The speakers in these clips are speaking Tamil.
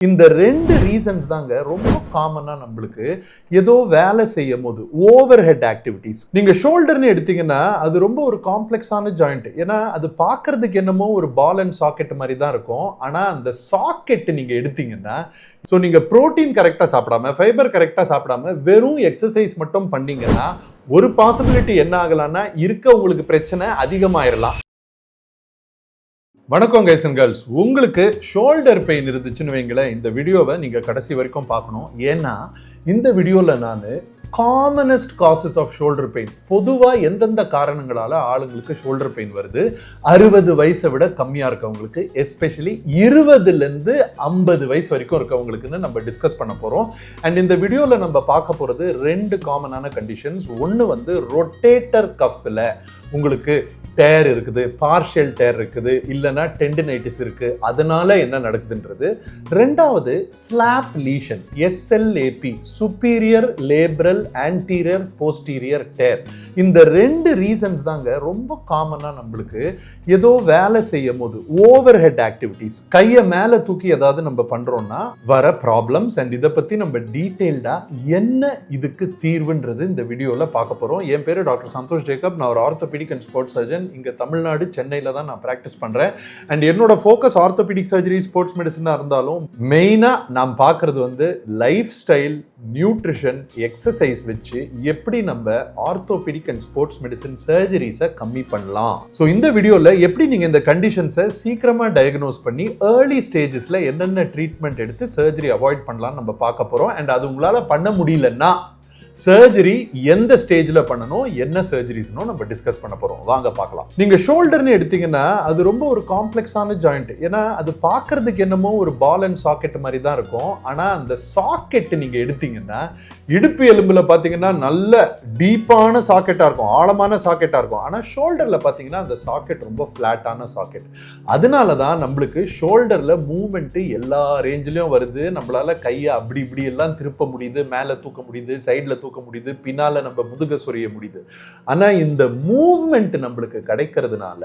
இந்த ரெண்டு ரீசன்ஸ் தாங்க ரொம்ப காமனா நம்மளுக்கு ஏதோ வேலை செய்யும் போது ஓவர் ஹெட் ஆக்டிவிட்டிஸ். நீங்க ஷோல்டர்னு எடுத்தீங்கன்னா அது ரொம்ப ஒரு காம்ப்ளெக்ஸான ஜாயிண்ட். ஏன்னா அது பார்க்கறதுக்கு என்னமோ ஒரு பால் அண்ட் சாக்கெட் மாதிரி தான் இருக்கும். ஆனா அந்த சாக்கெட் நீங்க எடுத்தீங்கன்னா நீங்க புரோட்டீன் கரெக்டா சாப்பிடாம, ஃபைபர் கரெக்டா சாப்பிடாம வெறும் எக்ஸசைஸ் மட்டும் பண்ணீங்கன்னா ஒரு பாசிபிலிட்டி என்ன ஆகலாம்னா உங்களுக்கு பிரச்சனை அதிகமாயிரலாம். வணக்கம் கைஸ் அண்ட் கேர்ள்ஸ். உங்களுக்கு ஷோல்டர் பெயின் இருந்துச்சுன்னு வைங்களேன், இந்த வீடியோவை நீங்கள் கடைசி வரைக்கும் பார்க்கணும். ஏன்னா இந்த வீடியோவில் நான் commonest causes of shoulder pain, பொதுவாக எந்தெந்த காரணங்களால் ஆளுங்களுக்கு ஷோல்டர் பெயின் வருது 60 வயசை விட கம்மியாக இருக்கவங்களுக்கு, எஸ்பெஷலி 20லேருந்து 50 வயசு வரைக்கும் இருக்கவங்களுக்குன்னு நம்ம டிஸ்கஸ் பண்ண போகிறோம். அண்ட் இந்த வீடியோவில் நம்ம பார்க்க போகிறது 2 காமனான கண்டிஷன்ஸ். ஒன்று ரொட்டேட்டர் கஃப்பில் உங்களுக்கு டேர் இருக்குது, பார்ஷியல் டேர் இருக்குது, இல்லைன்னா டெண்டினைட்டிஸ் இருக்கு, அதனால என்ன நடக்குதுன்றது. ரெண்டாவது slap lesion, SLAP, superior labral anterior posterior tear. இந்த 2 ரீசன்ஸ் தாங்க ரொம்ப காமனா நம்மளுக்கு ஏதோ வேலை செய்யும் போது ஓவர் ஹெட் ஆக்டிவிட்டிஸ், கையை மேல தூக்கி ஏதாவது நம்ம பண்றோம்னா வர ப்ராப்ளம்ஸ். அண்ட் இதை பத்தி நம்ம டீடைல்டா என்ன இதுக்கு தீர்வுன்றது இந்த வீடியோல பார்க்க போறோம். என் பேரு டாக்டர் சந்தோஷ் ஜேக்கப். நான் ஒரு ஆர்த்தோபெடிக் அண்ட் ஸ்போர்ட்ஸ் சர்ஜன். இங்க தமிழ்நாடு சென்னையில தான் நான் பிராக்டிஸ் பண்றேன். அண்ட் என்னோட ஃபோக்கஸ் ஆர்த்தோபெடிக் சர்ஜரி, ஸ்போர்ட்ஸ் மெடிசனா இருந்தாலும் மெயினா நான் பார்க்கிறது லைஃப் ஸ்டைல், நியூட்ரிஷன், எக்ஸசைஸ் வச்சு எப்படி நம்ம ஆர்த்தோபெடிக் அண்ட் ஸ்போர்ட்ஸ் மெடிசன் சர்ஜரிஸை கம்மி பண்ணலாம். ஸோ இந்த வீடியோல எப்படி நீங்க இந்த கண்டிஷன்ஸை சீக்கிரமா டயக்னோஸ் பண்ணி ஏர்லி ஸ்டேஜஸ்ல என்னென்ன ட்ரீட்மெண்ட் எடுத்து சர்ஜரி அவாய்ட் பண்ணலாம் நம்ம பார்க்க போறோம். அண்ட் அது உங்களால பண்ண முடியலன்னா சர்ஜரி எந்த ஸ்டேஜ்ல பண்ணணும், என்ன சர்ஜரிஸ்னோ நம்ம டிஸ்கஸ் பண்ண போறோம். வாங்க பார்க்கலாம். நீங்க ஷோல்டர்னு எடுத்தீங்கன்னா அது ரொம்ப ஒரு காம்ப்ளெக்ஸான ஜாயிண்ட். ஏன்னா அது பார்க்கறதுக்கு என்னமோ ஒரு பால் அண்ட் சாக்கெட் மாதிரி தான் இருக்கும். ஆனா அந்த சாக்கெட் நீங்க எடுத்தீங்கன்னா இடுப்பு எலும்புல பாத்தீங்கன்னா நல்ல டீப்பான சாக்கெட்டா இருக்கும், ஆழமான சாக்கெட்டா இருக்கும். ஆனா ஷோல்டர்ல பாத்தீங்கன்னா அந்த சாக்கெட் ரொம்ப பிளாட்டான சாக்கெட். அதனாலதான் நம்மளுக்கு ஷோல்டர்ல மூவ்மெண்ட் எல்லா ரேஞ்சிலையும் வருது. நம்மளால கையை அப்படி இப்படி எல்லாம் திருப்ப முடியுது, மேல தூக்க முடியுது, சைட்ல தூக்க முடியுது, பின்னால நம்ம முதுக சொரிய முடியுது. ஆனா இந்த மூவ்மெண்ட் நம்மளுக்கு கிடைக்கிறதுனால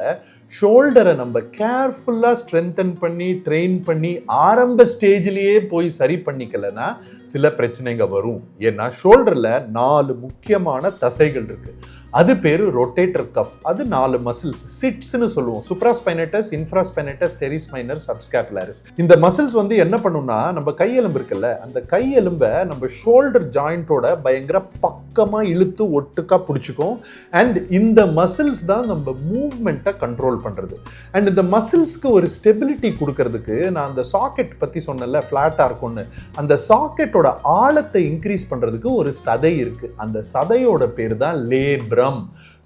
ஷோல்டரை நம்ம கேர்ஃபுல்லா ஸ்ட்ரென்தன் பண்ணி ட்ரெயின் பண்ணி ஆரம்ப ஸ்டேஜ்லயே போய் சரி பண்ணிக்கலன்னா சில பிரச்சனைங்க வரும். ஏன்னா ஷோல்டர்ல 4 முக்கியமான தசைகள் இருக்கு. அது பேரு ரொட்டேட்டர் கஃப். அது 4 மசில்ஸ், சிட்ஸ்னு சொல்லுவோம். Supraspinatus, இன்ஃப்ராஸ்பைனேட்டஸ், டெரிஸ் minor, சப்ஸ்கேப்புலரிஸ். இந்த மசில்ஸ் என்ன பண்ணும்னா நம்ம கையெலும்பு இருக்குல்ல, அந்த கையெலும்பை நம்ம ஷோல்டர் ஜாயிண்டோட பயங்கர பக்கமா இழுத்து ஒட்டுக்கா பிடிச்சிக்கும். அண்ட் இந்த மசில்ஸ் தான் நம்ம மூவ்மெண்ட்டை கண்ட்ரோல் பண்றது. அண்ட் இந்த மசில்ஸ்க்கு ஒரு ஸ்டெபிலிட்டி கொடுக்கறதுக்கு நான் அந்த சாக்கெட் பத்தி சொன்னேன்ல, பிளாட்டா இருக்கும்னு, அந்த சாக்கெட்டோட ஆழத்தை இன்க்ரீஸ் பண்றதுக்கு ஒரு சதை இருக்கு. அந்த சதையோட பேர் தான் லேப்ரம்.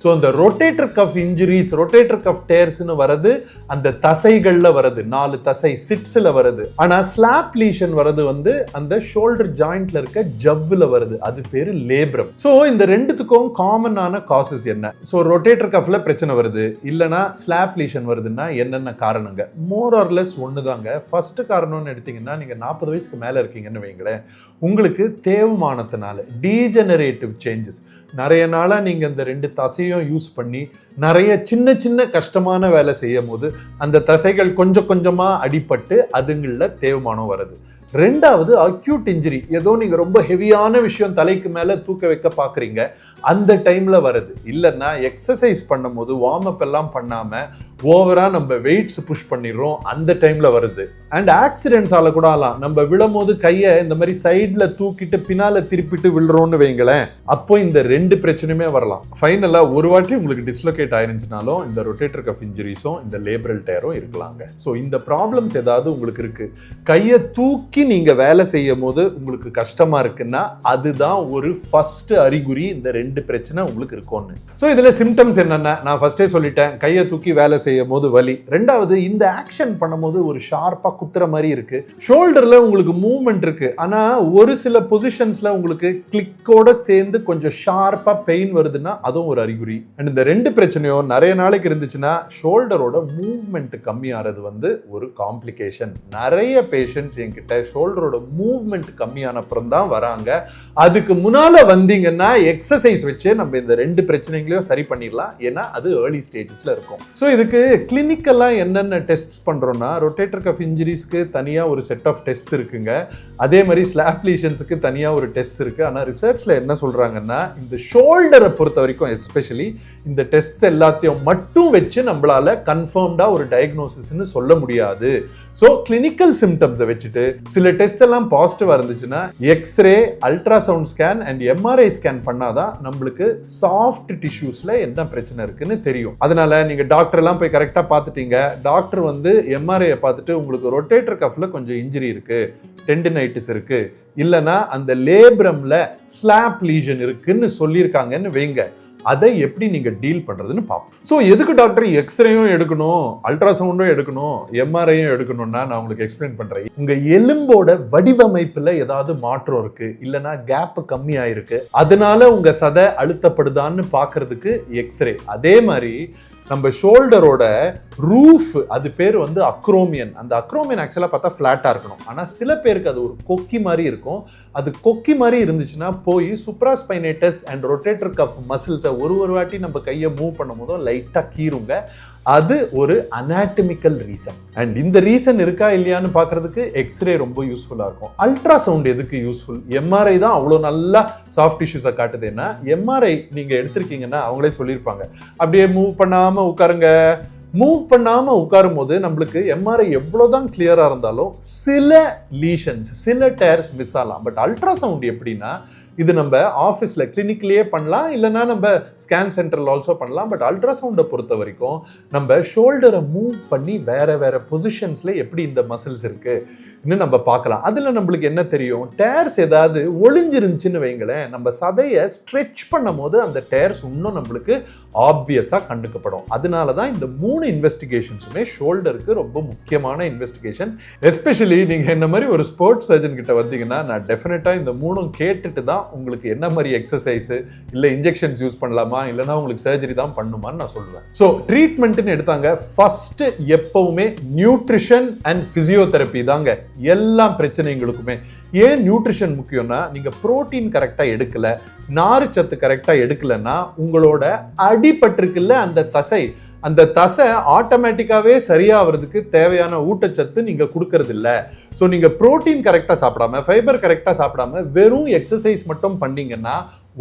ஸோ அந்த rotator cuff injuries, rotator cuff டேர்ஸ்னு வரது அந்த தசைகள்ல வருது, 4 தசை சிட்ஸ்ல வருது. ஆனா ஸ்லாப் லீஷன் வரது அந்த ஷோல்டர் ஜாயிண்ட்ல இருக்க ஜவ்வுல வருது, அது பேரு லேப்ரம். ஸோ இந்த ரெண்டுத்துக்கும் காமனான காசஸ் என்ன? ஸோ ரொட்டேட்டர் கஃப்ல பிரச்சனை வருது, இல்லைன்னா ஸ்லாப் லீஷன் வருதுன்னா என்னென்ன காரணங்க? மோர் ஆர் லெஸ் ஒண்ணுதாங்க. ஃபர்ஸ்ட் காரணம்னு எடுத்தீங்கன்னா, நீங்க 40 வயசுக்கு மேல இருக்கீங்கன்னு வைங்களேன், உங்களுக்கு தேய்மானத்தினால டீஜெனரேட்டிவ் சேஞ்சஸ், நிறைய நாளா நீங்க இந்த 2 தசையும் யூஸ் பண்ணி நிறைய சின்ன சின்ன கஷ்டமான வேலை செய்யும் போது அந்த தசைகள் கொஞ்சம் கொஞ்சமா அடிபட்டு அதுங்கள தேய்மானம் வருது. ரெண்டாவது அக்யூட் இன்ஜுரி, ஏதோ நீங்க ரொம்ப ஹெவியான விஷயம் தலைக்கு மேல தூக்க வைக்க பாக்குறீங்க, அந்த டைம்ல வருது. இல்லைன்னா எக்ஸசைஸ் பண்ணும் போது வார்ம் அப் எல்லாம் பண்ணாம ஓவரா நம்ம வெயிட்ஸ் புஷ் பண்ணிடுறோம், அந்த டைம்ல வருது. அண்ட் ஆக்சிடென்ட்ஸால கூட ஆகலாம். நம்ம விழும் போது கையை இந்த மாதிரி சைட்ல தூக்கிட்டு பின்னால திருப்பிட்டு விழுறோம்னு வைங்களேன், அப்போ இந்த 2 பிரச்சனையுமே வரலாம். ஃபைனலா ஒரு வாட்டி உங்களுக்கு டிஸ்லோகேட் ஆயிருந்துச்சுனாலும் இந்த ரொட்டேட்டர் கஃப் இன்ஜுரிஸும் இந்த லேப்ரல் டேரும் இருக்கலாங்க. ஸோ இந்த ப்ராப்ளம்ஸ் ஏதாவது உங்களுக்கு இருக்கு, கையை தூக்கி நீங்க வேலை செய்யும் போது உங்களுக்கு கஷ்டமா இருக்குன்னா அதுதான் ஒரு ஃபர்ஸ்ட் அறிகுறி இந்த 2 பிரச்சனை உங்களுக்கு இருக்கும்னு. ஸோ இதுல சிம்டம்ஸ் என்னன்னா நான் ஃபர்ஸ்டே சொல்லிட்டேன், கையை தூக்கி வேலை செய்யும் போது வலி. ரெண்டாவது இந்த ஆக்ஷன் பண்ணும்போது ஒரு ஷார்ப்பா குத்துற மாதிரி இருக்கு. ஷோல்டர்ல உங்களுக்கு மூவ்மெண்ட் இருக்கு, ஆனா ஒரு சில பொசிஷன்ஸ்ல உங்களுக்கு கிளிக்கோட சேர்ந்து கொஞ்சம் ஷார்ப்பா பெயின் வருதுன்னா அதுவும் ஒரு அறிகுறி. அண்ட் இந்த 2 பிரச்சனையும் நிறைய நாளைக்கு இருந்துச்சுன்னா ஷோல்டரோட மூவ்மெண்ட் கம்மியாகிறது ஒரு காம்ப்ளிகேஷன். நிறைய பேஷண்ட்ஸ் என்கிட்ட ஷோல்டரோட மூவ்மெண்ட் கம்மியான அப்புறம் தான் வராங்க. அதுக்கு முன்னால வந்தீங்கன்னா எக்ஸசைஸ் வச்சு நம்ம இந்த 2 பிரச்சனைகளையும் சரி பண்ணிடலாம். ஏன்னா அது ஏர்லி ஸ்டேஜஸ்ல இருக்கும். ஸோ இதுக்கு உங்களுக்கு கிளினிக்கலா என்னென்ன டெஸ்ட்ஸ் பண்றோம்னா ரொட்டேட்டர் கஃப் இன்ஜுரிஸ்க்கு தனியா ஒரு செட் ஆஃப் டெஸ்ட் இருக்குங்க. அதே மாதிரி ஸ்லாப் லீஷன்ஸ்க்கு தனியா ஒரு டெஸ்ட் இருக்கு. ஆனா ரிசர்ச்ல என்ன சொல்றாங்கன்னா இந்த ஷோல்டரை பொறுத்த வரைக்கும் எஸ்பெஷலி இந்த டெஸ்ட் எல்லாத்தையும் மட்டும் வச்சு நம்மளால கன்ஃபர்ம்டா ஒரு டயக்னோசிஸ்னு சொல்ல முடியாது. ஸோ கிளினிக்கல் சிம்டம்ஸை வச்சுட்டு சில டெஸ்ட் எல்லாம் பாசிட்டிவா இருந்துச்சுன்னா X-ray, ultrasound scan and MRI scan பண்ணாதான் நம்மளுக்கு சாஃப்ட் டிஷ்யூஸ்ல என்ன பிரச்சனை இருக்குன்னு தெரியும். அதனால நீங்க டாக்டர் எல்லாம் போய் கரெக்டா பார்த்துட்டீங்க. டாக்டர் வந்து எம்ஆர்ஐ பார்த்துட்டு உங்களுக்கு ரொட்டேட்டர் கஃப்ல கொஞ்சம் இன்ஜுரி இருக்கு, டெண்டினைட்டிஸ் இருக்கு, இல்லைன்னா அந்த லேப்ரம்ல ஸ்லாப் லீஷன் இருக்குன்னு சொல்லியிருக்காங்கன்னு வைங்க. அதை எப்படி நீங்க டீல் பண்றதுன்னு பார்ப்போம். ஸோ எதுக்கு டாக்டர் எக்ஸ்ரேயும் எடுக்கணும், அல்ட்ராசவுண்டும் எடுக்கணும், எம்ஆர்ஐயும் எடுக்கணும்னா நான் உங்களுக்கு எக்ஸ்பிளைன் பண்றேன். உங்க எலும்போட வடிவமைப்புல ஏதாவது மாற்றம் இருக்கு, இல்லைன்னா கேப் கம்மியாயிருக்கு, அதனால உங்க சதை அழுத்தப்படுதான்னு பாக்குறதுக்கு எக்ஸ்ரே. அதே மாதிரி நம்ம ஷோல்டரோட ரூஃப், அது பேர் வந்து அக்ரோமியன். அந்த அக்ரோமியன் ஆக்சுவலா பார்த்தா ஃபிளாட்டா இருக்கணும். ஆனா சில பேருக்கு அது ஒரு கொக்கி மாதிரி இருக்கும். அது கொக்கி மாதிரி இருந்துச்சுன்னா போய் சுப்ராஸ்பைனேட்டஸ் அண்ட் ரொட்டேட்டர் கஃப் மசில்ஸை ஒரு வாட்டி நம்ம கையை மூவ் பண்ணும் போதும் லைட்டா கீறுங்க. அது ஒரு அனாட்டமிக்கல் ரீசன். அண்ட் இந்த ரீசன் இருக்கா இல்லையான்னு பாக்குறதுக்கு எக்ஸ்ரே ரொம்ப யூஸ்ஃபுல்லா இருக்கும். அல்ட்ராசவுண்ட் எதுக்கு யூஸ்ஃபுல்? எம்ஆர்ஐ தான் அவ்வளோ நல்லா சாஃப்ட் டிஷ்யூஸை காட்டுதுன்னா எம்ஆர்ஐ நீங்க எடுத்திருக்கீங்கன்னா அவங்களே சொல்லியிருப்பாங்க அப்படியே மூவ் பண்ணாம உட்காருங்க. மூவ் பண்ணாம உட்காரும் போது நம்மளுக்கு எம்ஆர்ஐ எவ்வளவுதான் கிளியரா இருந்தாலும் சில லீஷன்ஸ், சில டேர்ஸ் மிஸ் ஆகலாம். பட் அல்ட்ராசவுண்ட் எப்படின்னா இது நம்ம ஆஃபீஸில் கிளினிக்லேயே பண்ணலாம், இல்லைன்னா நம்ம ஸ்கேன் சென்டரில் ஆல்சோ பண்ணலாம். பட் அல்ட்ராசவுண்டை பொறுத்த வரைக்கும் நம்ம ஷோல்டரை மூவ் பண்ணி வேற பொசிஷன்ஸில் எப்படி இந்த மசில்ஸ் இருக்கு இன்னும் நம்ம பார்க்கலாம். அதில் நம்மளுக்கு என்ன தெரியும், டேர்ஸ் ஏதாவது ஒளிஞ்சிருந்துச்சுன்னு வைங்களேன், நம்ம சதையை ஸ்ட்ரெச் பண்ணும் போது அந்த டேர்ஸ் இன்னும் நம்மளுக்கு ஆப்வியஸாக கண்டுக்கப்படும். அதனால தான் இந்த 3 இன்வெஸ்டிகேஷன்ஸுமே ஷோல்டருக்கு ரொம்ப முக்கியமான இன்வெஸ்டிகேஷன். எஸ்பெஷலி நீங்கள் என்ன மாதிரி ஒரு ஸ்போர்ட்ஸ் சர்ஜன் கிட்ட வந்தீங்கன்னா நான் டெஃபினட்டாக இந்த 3 கேட்டுட்டு தான் உங்களுக்கு என்ன மாதிரி எக்ஸசைஸ் இல்லை இன்ஜெக்ஷன்ஸ் யூஸ் பண்ணலாமா இல்லைன்னா உங்களுக்கு சர்ஜரி தான் பண்ணுமான்னு நான் சொல்லுவேன். ஸோ ட்ரீட்மெண்ட்னு எடுத்தாங்க, ஃபர்ஸ்ட் எப்பவுமே நியூட்ரிஷன் அண்ட் பிசியோதெரப்பி தாங்க எல்லா பிரச்சனைகளுக்குமே. ஏன் நியூட்ரிஷன் முக்கியம்னா நீங்க புரோட்டீன் கரெக்டா எடுக்கல, நார்ச்சத்து கரெக்டா எடுக்கலன்னா உங்களோட அடிபட்டிருக்குல்ல அந்த தசை ஆட்டோமேட்டிக்காவே சரியாகிறதுக்கு தேவையான ஊட்டச்சத்து நீங்க கொடுக்கறது இல்ல. ஸோ நீங்க புரோட்டீன் கரெக்டா சாப்பிடாம, ஃபைபர் கரெக்டா சாப்பிடாம வெறும் எக்ஸசைஸ் மட்டும் பண்ணீங்கன்னா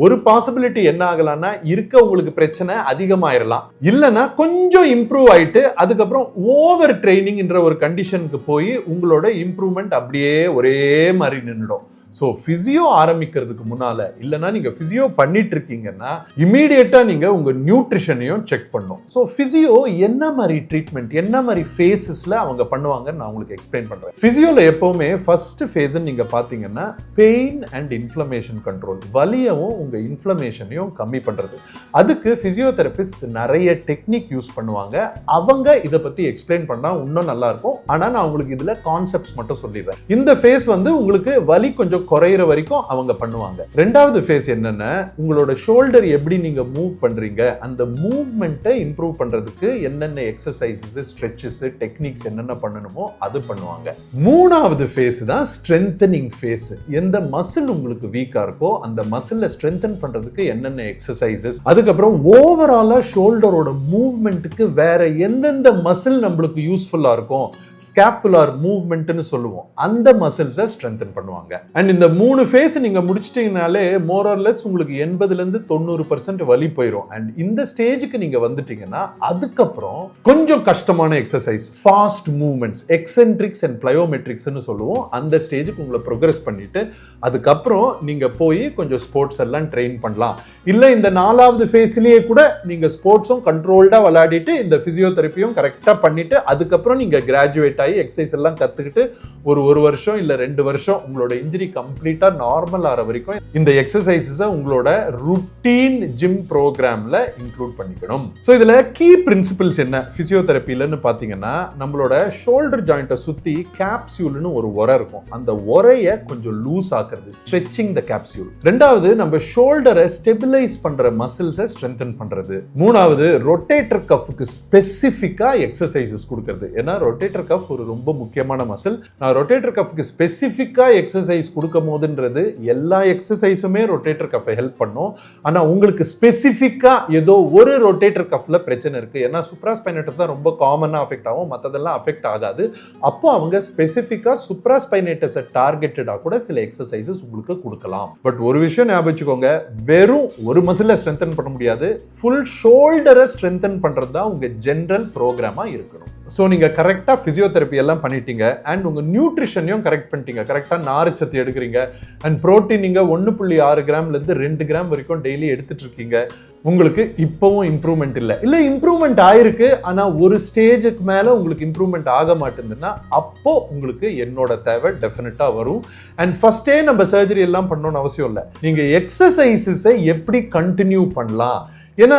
ஒரு பாசிபிலிட்டி என்ன ஆகலாம்னா இருக்க உங்களுக்கு பிரச்சனை அதிகமாயிரலாம், இல்லைன்னா கொஞ்சம் இம்ப்ரூவ் ஆயிட்டு அதுக்கப்புறம் ஓவர் ட்ரைனிங்ன்ற ஒரு கண்டிஷனுக்கு போய் உங்களோட இம்ப்ரூவ்மெண்ட் அப்படியே ஒரே மாதிரி நின்றுடும். ஸோ பிசியோ ஆரம்பிக்கிறதுக்கு முன்னால, இல்லைன்னா நீங்க பிசியோ பண்ணிட்டு இருக்கீங்கன்னா இமீடியட்டா நீங்க உங்க நியூட்ரிஷனையும் செக் பண்ணும். ஸோ பிசியோ என்ன மாதிரி ட்ரீட்மெண்ட், என்ன மாதிரி ஃபேஸஸ்ல அவங்க பண்ணுவாங்கன்னு நான் உங்களுக்கு எக்ஸ்பிளைன் பண்றேன். பிசியோல எப்பவுமே ஃபர்ஸ்ட் ஃபேஸ் நீங்க பாத்தீங்கன்னா பெயின் அண்ட் இன்ஃப்ளமேஷன் கண்ட்ரோல், வலியவும் உங்க இன்ஃப்ளமேஷனையும் கம்மி பண்றது. அதுக்கு பிசியோதெரபிஸ்ட் நிறைய டெக்னிக் யூஸ் பண்ணுவாங்க. அவங்க இதை பத்தி எக்ஸ்பிளைன் பண்ணா இன்னும் நல்லா இருக்கும். ஆனா நான் உங்களுக்கு இதுல கான்செப்ட்ஸ் மட்டும் சொல்லிடுறேன். இந்த ஃபேஸ் வந்து உங்களுக்கு வலி கொஞ்சம் குறையிற வரைக்கும் அவங்க பண்ணுவாங்க. ரெண்டாவது ஃபேஸ் என்னன்னா உங்களோட ஷோல்டர் எப்படி நீங்க மூவ் பண்றீங்க, அந்த மூவ்மெண்ட்டை இம்ப்ரூவ் பண்றதுக்கு என்னென்ன எக்ஸசைசஸ், ஸ்ட்ரெச்சஸ், டெக்னிக்ஸ் என்னென்ன பண்ணணுமோ அது பண்ணுவாங்க. மூணாவது ஃபேஸ் தான் ஸ்ட்ரென்தனிங் ஃபேஸ். எந்த மசில் உங்களுக்கு வீக்கா இருக்கோ அந்த மசிலை ஸ்ட்ரென்தன் பண்றதுக்கு என்னென்ன எக்ஸசைசஸ், அதுக்கப்புறம் ஓவராலா ஷோல்டரோட மூவ்மெண்ட்டுக்கு வேற எந்தெந்த மசில் நம்மளுக்கு யூஸ்ஃபுல்லா இருக்கும், ஸ்கேப்புலர் மூவ்மெண்ட்னு சொல்லுவோம், அந்த மசில்ஸை ஸ்ட்ரென்தன் பண்ணுவாங்க. அண்ட் இந்த 3 ஃபேஸ் நீங்க முடிச்சிட்டீங்கனாலே மோர் ஆர் லெஸ் உங்களுக்கு 80% வலி போயிடும். அண்ட் இந்த ஸ்டேஜுக்கு நீங்க வந்துட்டீங்கன்னா அதுக்கப்புறம் கொஞ்சம் கஷ்டமான exercise, fast movements, eccentrics and பிளயோமெட்ரிக்ஸ்னு சொல்லுவோம், அந்த ஸ்டேஜுக்கு உங்களை ப்ரோக்ரஸ் பண்ணிட்டு அதுக்கப்புறம் நீங்க போய் கொஞ்சம் ஸ்போர்ட்ஸ் எல்லாம் ட்ரெயின் பண்ணலாம். இல்ல இந்த 4வது ஃபேஸ்லயே கூட நீங்க ஸ்போர்ட்ஸும் கண்ட்ரோல்டா விளையாடிட்டு இந்த பிசியோதெரப்பியும் கரெக்டா பண்ணிட்டு அதுக்கப்புறம் நீங்க கிராஜுவேட் ஆகி எக்ஸசைஸ் எல்லாம் கத்துக்கிட்டு ஒரு வருஷம் இல்ல 2 வருஷம் உங்களோட இன்ஜுரி கம்ப்ளீட்டா நார்மல் ஆற வரைக்கும் இந்த எக்ஸசைசஸை உங்களோட ருட்டீன் ஜிம் ப்ரோக்ராம்ல இன்க்ளூட் பண்ணிக்கணும். ஸோ இதுல கீ பிரின்சிபிள்ஸ் என்ன பிசியோதெரப்பிலன்னு பாத்தீங்கன்னா, நம்மளோட ஷோல்டர் ஜாயிண்ட்டை சுத்தி கேப்சியூல்னு ஒரு உரை இருக்கும். அந்த உரையை கொஞ்சம் லூஸ் ஆக்குறது, ஸ்ட்ரெச்சிங் த கேப்சியூல். ரெண்டாவது நம்ம ஷோல்டரை ஸ்டெபிலைஸ் பண்ற மசில்ஸை ஸ்ட்ரென்தன் பண்றது. மூணாவது ரொட்டேட்டர் கஃப்க்கு ஸ்பெசிஃபிக்கா எக்ஸசைசஸ் கொடுக்கிறது. ஏன்னா ரொட்டேட்டர் கஃப் கஃப் ஒரு ரொம்ப முக்கியமான மசில். நான் ரொட்டேட்டர் கஃப்க்கு ஸ்பெசிஃபிக்காக எக்ஸசைஸ் கொடுக்கும் போதுன்றது எல்லா எக்ஸசைஸுமே ரொட்டேட்டர் கஃபை ஹெல்ப் பண்ணும். ஆனால் உங்களுக்கு ஸ்பெசிஃபிக்காக ஏதோ ஒரு ரொட்டேட்டர் கஃப்ல பிரச்சனை இருக்குது, ஏன்னா சுப்ராஸ்பைனேட்டஸ் தான் ரொம்ப காமனாக அஃபெக்ட் ஆகும், மற்றதெல்லாம் அஃபெக்ட் ஆகாது. அப்போ அவங்க ஸ்பெசிஃபிக்காக சுப்ராஸ்பைனேட்டஸை டார்கெட்டடாக கூட சில எக்ஸசைசஸ் உங்களுக்கு கொடுக்கலாம். பட் ஒரு விஷயம் ஞாபகம் வச்சுக்கோங்க, வெறும் ஒரு மசிலை ஸ்ட்ரென்தன் பண்ண முடியாது, ஃபுல் ஷோல்டரை ஸ்ட்ரென்தன் பண்ணுறது தான் உங்கள் ஜென்ரல் ப்ரோக்ராமாக இருக்கணும். ஸோ நீங்கள் கரெக்டாக ஃபிசியோதெரப்பி எல்லாம் பண்ணிட்டீங்க அண்ட் உங்கள் நியூட்ரிஷனையும் கரெக்ட் பண்ணிட்டீங்க, கரெக்டாக நார்ச்சத்து எடுக்கிறீங்க அண்ட் ப்ரோட்டீன் நீங்கள் 1.6 கிராம்லேருந்து 2 கிராம் வரைக்கும் டெய்லி எடுத்துட்டு இருக்கீங்க. உங்களுக்கு இப்போவும் இம்ப்ரூவ்மெண்ட் இல்லை இம்ப்ரூவ்மெண்ட் ஆயிருக்கு, ஆனால் ஒரு ஸ்டேஜுக்கு மேலே உங்களுக்கு இம்ப்ரூவ்மெண்ட் ஆக மாட்டேங்குதுன்னா அப்போ உங்களுக்கு என்னோட தேவை டெஃபினட்டாக வரும். அண்ட் ஃபர்ஸ்டே நம்ம சர்ஜரி எல்லாம் பண்ணணும்னு அவசியம் இல்லை. நீங்கள் எக்ஸசைசஸை எப்படி கண்டினியூ பண்ணலாம், ஏன்னா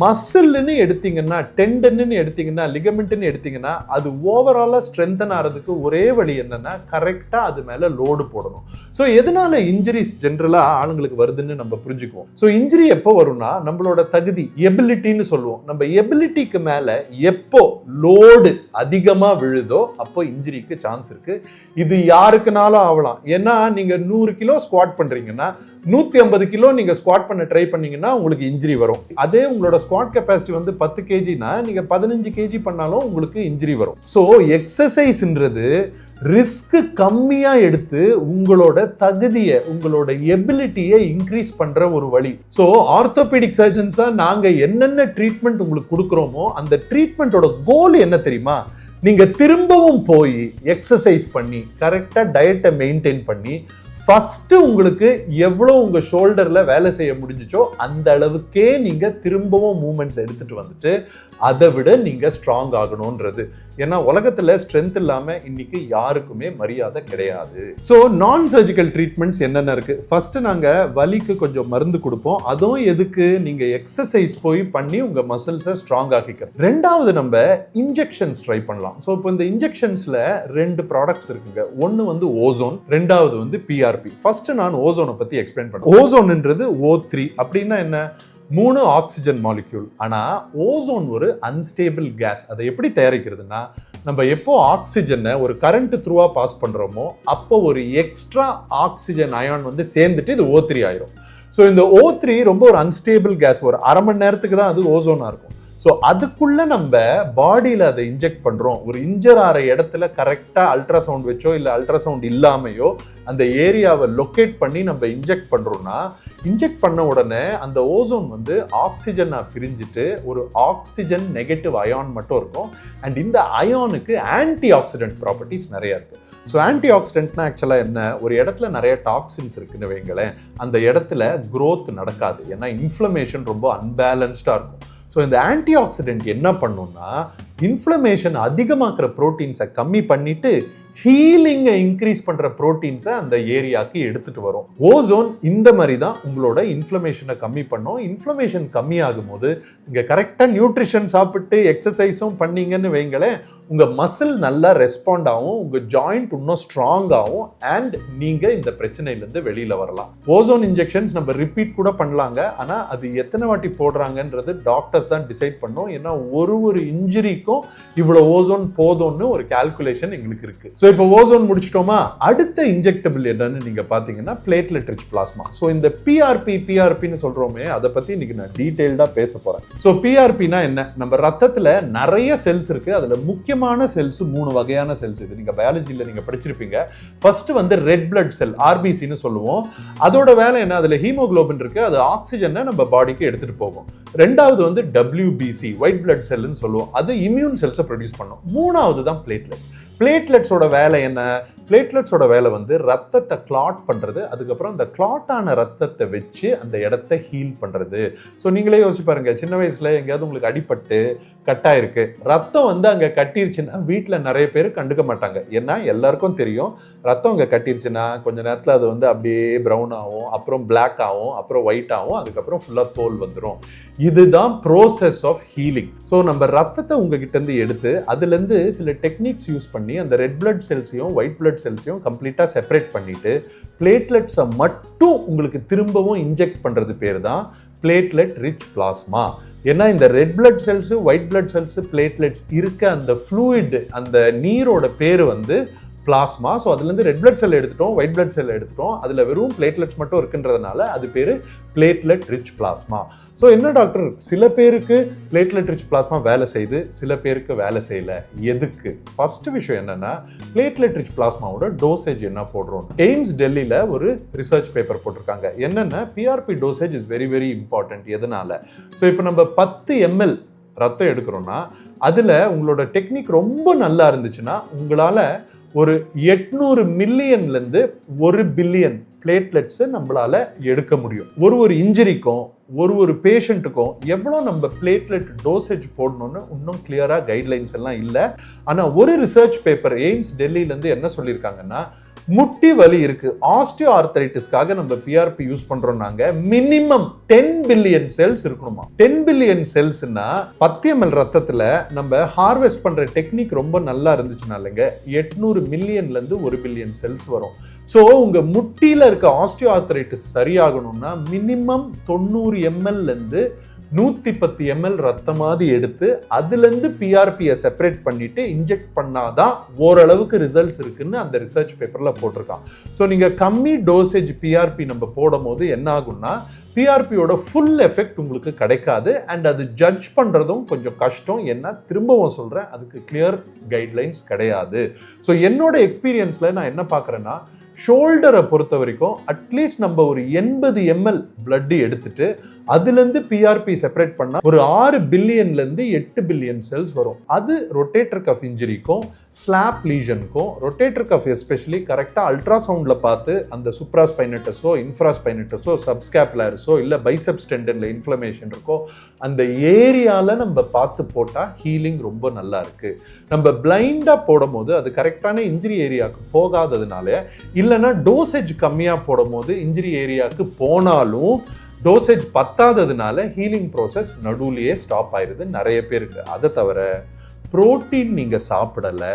மசில்னு எடுத்தீங்கன்னா, டெண்டன்னு எடுத்தீங்கன்னா, லிகமெண்ட்னு எடுத்தீங்கன்னா அது ஓவராலாக ஸ்ட்ரென்தன் ஆகிறதுக்கு ஒரே வழி என்னன்னா கரெக்டாக அது மேலே லோடு போடணும். ஸோ எதனால இன்ஜுரிஸ் ஜென்ரலாக ஆளுங்களுக்கு வருதுன்னு நம்ம புரிஞ்சுக்குவோம். ஸோ இன்ஜுரி எப்போ வரும்னா நம்மளோட தகுதி, எபிலிட்டின்னு சொல்லுவோம். நம்ம எபிலிட்டிக்கு மேலே எப்போ லோடு அதிகமாக விழுதோ அப்போ இன்ஜுரிக்கு சான்ஸ் இருக்கு. இது யாருக்குனாலும் ஆகலாம். ஏன்னா நீங்கள் 100 கிலோ ஸ்குவாட் பண்ணுறீங்கன்னா 150 கிலோ நீங்கள் ஸ்குவாட் பண்ண ட்ரை பண்ணீங்கன்னா உங்களுக்கு இன்ஜுரி வரும். அதே உங்களோட ஸ்குவாட் கெப்பாசிட்டி வந்து 10 கேஜினா நீங்க 15 கேஜி பண்ணாலும் உங்களுக்கு இன்ஜுரி வரும். ஸோ எக்ஸசைஸ்ன்றது ரிஸ்க் கம்மியா எடுத்து உங்களோட தகுதியை, உங்களோட எபிலிட்டியை இன்க்ரீஸ் பண்ற ஒரு வழி. ஸோ ஆர்த்தோபெடிக் சர்ஜன்ஸா நாங்க என்னென்ன ட்ரீட்மெண்ட் உங்களுக்கு கொடுக்குறோமோ அந்த ட்ரீட்மெண்ட்டோட கோல் என்ன தெரியுமா? நீங்க திரும்பவும் போய் எக்ஸசைஸ் பண்ணி கரெக்டா டயட்டை மெயின்டைன் பண்ணி ஃபர்ஸ்ட் உங்களுக்கு எவ்வளோ உங்க ஷோல்டர்ல வேலை செய்ய முடிஞ்சிச்சோ அந்த அளவுக்கே நீங்க திரும்பவும் மூவ்மெண்ட்ஸ் எடுத்துட்டு வந்துட்டு அதை விட நீங்க ஸ்ட்ராங் ஆகணும்ன்றது. ஏன்னா உலகத்துல ஸ்ட்ரென்த் இல்லாம இன்னைக்கு யாருக்குமே மரியாதை கிடையாது. ஸோ நான் சர்ஜிக்கல் ட்ரீட்மெண்ட்ஸ் என்னென்ன இருக்கு? ஃபர்ஸ்ட் நாங்க வலிக்கு கொஞ்சம் மருந்து கொடுப்போம். அதுவும் எதுக்கு? நீங்க எக்ஸசைஸ் போய் பண்ணி உங்க மசில்ஸை ஸ்ட்ராங் ஆக்கிக்கிறது. ரெண்டாவது நம்ம இன்ஜெக்ஷன்ஸ் ட்ரை பண்ணலாம். ஸோ இப்போ இந்த இன்ஜெக்ஷன்ஸ்ல 2 ப்ராடக்ட்ஸ் இருக்குங்க. ஒன்னு வந்து ஓசோன், ரெண்டாவது வந்து பிஆர்பி. ஃபர்ஸ்ட் நான் ஓசோனை பத்தி எக்ஸ்பிளைன் பண்றேன். ஓசோன்ன்றது O3 அப்படின்னா என்ன? 3 ஆக்சிஜன் மாலிக்யூல். ஆனால் ஓசோன் ஒரு அன்ஸ்டேபிள் கேஸ். அதை எப்படி தயாரிக்கிறதுனா, நம்ம எப்போ ஆக்சிஜனை ஒரு கரண்ட் த்ரூவா பாஸ் பண்றோமோ அப்போ ஒரு எக்ஸ்ட்ரா ஆக்சிஜன் அயான் வந்து சேர்ந்துட்டு இது O3 ஆயிரும். ஸோ இந்த O3 ரொம்ப ஒரு அன்ஸ்டேபிள் கேஸ். ஒரு அரை மணி நேரத்துக்கு தான் அது ஓசோனா இருக்கும். ஸோ அதுக்குள்ள நம்ம பாடியில் அதை இன்ஜெக்ட் பண்றோம். ஒரு இன்ஜர் ஆகிற இடத்துல கரெக்டா அல்ட்ராசவுண்ட் வச்சோ இல்லை அல்ட்ராசவுண்ட் இல்லாமையோ அந்த ஏரியாவை லொக்கேட் பண்ணி நம்ம இன்ஜெக்ட் பண்றோம்னா, இன்ஜெக்ட் பண்ண உடனே அந்த ஓசோன் வந்து ஆக்சிஜனா பிரிஞ்சுட்டு ஒரு ஆக்சிஜன் நெகட்டிவ் அயான் மட்டும் இருக்கும். அண்ட் இந்த அயானுக்கு ஆன்டி ஆக்சிடென்ட் ப்ராப்பர்ட்டிஸ் நிறைய இருக்கு. ஸோ ஆன்டி ஆக்சிடென்ட்னா ஆக்சுவலாக என்ன? ஒரு இடத்துல நிறைய டாக்ஸின்ஸ் இருக்குன்னு வைங்களேன், அந்த இடத்துல growth நடக்காது. ஏன்னா இன்ஃப்ளமேஷன் ரொம்ப அன்பேலன்ஸ்டாக இருக்கும். ஸோ இந்த ஆன்டி ஆக்சிடென்ட் என்ன பண்ணும்னா இன்ஃப்ளமேஷன் அதிகமாக்குற ப்ரோட்டீன்ஸை கம்மி பண்ணிட்டு ஹீலிங்கை இன்க்ரீஸ் பண்ற ப்ரோட்டீன்ஸை அந்த ஏரியாவுக்கு எடுத்துட்டு வரும். ஓசோன் இந்த மாதிரி தான் உங்களோட இன்ஃப்ளமேஷனை கம்மி பண்ணும். இன்ஃப்ளமேஷன் கம்மி ஆகும் போது நீங்க கரெக்டா நியூட்ரிஷன் சாப்பிட்டு எக்ஸசைஸும் பண்ணீங்கன்னு வைங்களேன், உங்க மசில் நல்லா ரெஸ்பாண்ட் ஆகும், உங்க ஜாயிண்ட் இன்னும் ஸ்ட்ராங் ஆகும் அண்ட் நீங்க இந்த பிரச்சனையிலேருந்து வெளியில வரலாம். ஓசோன் இன்ஜெக்ஷன்ஸ் நம்ம ரிப்பீட் கூட பண்ணலாங்க. ஆனா அது எத்தனை வாட்டி போடுறாங்கன்றது டாக்டர்ஸ் தான் டிசைட் பண்ணும். ஏன்னா ஒரு இன்ஜுரிக்கும் இவ்வளவு ஓசோன் போதும்னு ஒரு கால்குலேஷன் எங்களுக்கு இருக்கு. ஸோ இப்போ ஓசோன் முடிச்சிட்டோமா, அடுத்த இன்ஜெக்டபிள் என்னன்னு நீங்க பாத்தீங்கன்னா பிளேட்லெட் ரிச் பிளாஸ்மா. ஸோ இந்த பிஆர்பின்னு சொல்றோமே அதை பத்தி இன்னைக்கு நான் டீடைல்டா பேச போறேன். ஸோ பிஆர்பினா என்ன? நம்ம ரத்தத்துல நிறைய செல்ஸ் இருக்கு. அதுல முக்கியமான செல்ஸ் 3 வகையான செல்ஸ். இது நீங்க பயாலஜில நீங்க படிச்சிருப்பீங்க. ஃபர்ஸ்ட் வந்து ரெட் பிளட் செல், ஆர்பிசின்னு சொல்லுவோம். அதோட வேலை என்ன? அதுல ஹீமோகுளோபின் இருக்கு, அது ஆக்சிஜனை நம்ம பாடிக்கு எடுத்துட்டு போகும். ரெண்டாவது வந்து WBC, ஒயிட் பிளட் செல்னு சொல்லுவோம், அது இம்யூன் செல்ஸை ப்ரொடியூஸ் பண்ணும். மூணாவது தான் பிளேட்லெட்ஸ். பிளேட்லெட்ஸோட வேலை என்ன? பிளேட்லெட்ஸோட வேலை வந்து ரத்தத்தை கிளாட் பண்றது, அதுக்கப்புறம் அந்த கிளாட்டான ரத்தத்தை வச்சு அந்த இடத்த ஹீல் பண்றது. ஸோ நீங்களே யோசிச்சு பாருங்க, சின்ன வயசுல எங்கேயாவது உங்களுக்கு அடிபட்டு கட்டாயிருக்கு, ரத்தம் வந்து அங்க கட்டிருச்சுன்னா வீட்டுல நிறைய பேர் கண்டுக்க மாட்டாங்க. ஏன்னா எல்லாருக்கும் தெரியும் ரத்தம் அங்க கட்டிருச்சுன்னா கொஞ்ச நேரத்துல அது வந்து அப்படியே ப்ரௌன் ஆகும், அப்புறம் பிளாக் ஆகும், அப்புறம் ஒயிட் ஆகும், அதுக்கப்புறம் ஃபுல்லா தோல் வந்துடும். இதுதான் ப்ரோசஸ் ஆஃப் ஹீலிங். ஸோ நம்ம ரத்தத்தை உங்ககிட்ட இருந்து எடுத்து அதுல இருந்து சில டெக்னிக்ஸ் யூஸ் பண்ணி அந்த ரெட் பிளட் செல்ஸையும் ஒயிட் பிளட் செல்ஸையும் கம்ப்ளீட்டா செப்பரேட் பண்ணிட்டு பிளேட்லெட்ஸை மட்டும் உங்களுக்கு திரும்பவும் இன்ஜெக்ட் பண்றது பேர் தான் பிளேட்லெட் ரிச் பிளாஸ்மா. ஏன்னா இந்த red blood cells, white blood cells, platelets இருக்க அந்த ஃப்ளூயிட், அந்த நீரோட பேர் வந்து பிளாஸ்மா. ஸோ அதுலேருந்து ரெட் பிளட் செல் எடுத்துட்டோம், ஒயிட் பிளட் செல் எடுத்துட்டோம், அதில் வெறும் பிளேட்லெட்ஸ் மட்டும் இருக்குன்றதுனால அது பேர் பிளேட்லெட் ரிச் பிளாஸ்மா. ஸோ என்ன டாக்டர், சில பேருக்கு பிளேட்லெட் ரிச் பிளாஸ்மா வேலை செய்யுது, சில பேருக்கு வேலை செய்யல, எதுக்கு? ஃபர்ஸ்ட் விஷயம் என்னன்னா, பிளேட்லெட் ரிச் பிளாஸ்மாவோட டோசேஜ் என்ன போடுறோம். எய்ம்ஸ் டெல்லியில் ஒரு ரிசர்ச் பேப்பர் போட்டிருக்காங்க. என்னன்னா, PRP dosage is very very important. எதனால? ஸோ இப்போ நம்ம 10 ml ரத்தம் எடுக்கிறோம்னா அதில் உங்களோட டெக்னிக் ரொம்ப நல்லா இருந்துச்சுன்னா உங்களால் ஒரு 800 மில்லியன்லேருந்து 1 பில்லியன் பிளேட்லெட்ஸை நம்மளால எடுக்க முடியும். ஒரு இன்ஜுரிக்கும் ஒரு பேஷண்ட்டுக்கும் எவ்வளோ நம்ம பிளேட்லெட் டோசேஜ் போடணும்னு இன்னும் கிளியராக கைட்லைன்ஸ் எல்லாம் இல்லை. ஆனால் ஒரு ரிசர்ச் பேப்பர் எய்ம்ஸ் டெல்லியிலேருந்து என்ன சொல்லியிருக்காங்கன்னா, முட்டி வலி இருக்கு, ஆஸ்டியோ ஆர்த்தரைட்டிஸ்க்காக நம்ம பிஆர்பி யூஸ் பண்றோம், நாங்க மினிமம் 10 பில்லியன் செல்ஸ் இருக்கணுமா. 10 பில்லியன் செல்ஸ்னா 10 ml ரத்தத்துல நம்ம ஹார்வெஸ்ட் பண்ற டெக்னிக் ரொம்ப நல்லா இருந்துச்சுனாலங்க 800 மில்லியன்ல இருந்து 1 பில்லியன் செல்ஸ் வரும். ஸோ உங்க முட்டியில இருக்க ஆஸ்டியோ ஆர்த்தரைட்டிஸ் சரியாகணும்னா மினிமம் 90 ml இருந்து 110 ml ரத்தமாதி எடுத்து அதுலேருந்து பிஆர்பியை செப்பரேட் பண்ணிட்டு இன்ஜெக்ட் பண்ணாதான் ஓரளவுக்கு ரிசல்ட்ஸ் இருக்குன்னு அந்த ரிசர்ச் பேப்பர்ல போட்டிருக்கான். ஸோ நீங்க கம்மி டோசேஜ் பிஆர்பி நம்ம போடும் போது என்ன ஆகும்னா, பிஆர்பியோட ஃபுல் எஃபெக்ட் உங்களுக்கு கிடைக்காது. அண்ட் அது ஜட்ஜ் பண்றதும் கொஞ்சம் கஷ்டம். என்ன, திரும்பவும் சொல்றேன், அதுக்கு கிளியர் கைட்லைன்ஸ் கிடையாது. ஸோ என்னோட எக்ஸ்பீரியன்ஸ்ல நான் என்ன பார்க்குறேன்னா, ஷோல்டரை பொறுத்த வரைக்கும் அட்லீஸ்ட் நம்ம ஒரு 80 ml பிளட் எடுத்துட்டு அதுலேருந்து பிஆர்பி செப்பரேட் பண்ணா ஒரு 6 பில்லியன்லேருந்து 8 பில்லியன் செல்ஸ் வரும். அது ரொட்டேட்டர் கஃப் இன்ஜுரிக்கும் ஸ்லாப் லீஷனுக்கும், ரொட்டேட்டர் கஃப் எஸ்பெஷலி கரெக்டாக அல்ட்ராசவுண்டில் பார்த்து அந்த சுப்ராஸ்பைனட்டஸோ இன்ஃப்ராஸ்பைனட்டஸோ சப்ஸ்கேப்புலரிஸோ இல்லை பைசெப்ஸ் டெண்டனில் இன்ஃப்ளமேஷன் இருக்கோ அந்த ஏரியாவில் நம்ம பார்த்து போட்டால் ஹீலிங் ரொம்ப நல்லா இருக்குது. நம்ம பிளைண்டாக போடும் போது அது கரெக்டான இன்ஜுரி ஏரியாவுக்கு போகாததுனால, இல்லைன்னா டோசேஜ் கம்மியாக போடும் போது இன்ஜுரி ஏரியாவுக்கு போனாலும் டோசேஜ் பத்தாததுனால ஹீலிங் ப்ராசஸ் நடுவுலையே ஸ்டாப் ஆயிடுது நிறைய பேருக்கு. அதை தவிர புரோட்டீன் நீங்க சாப்பிடல,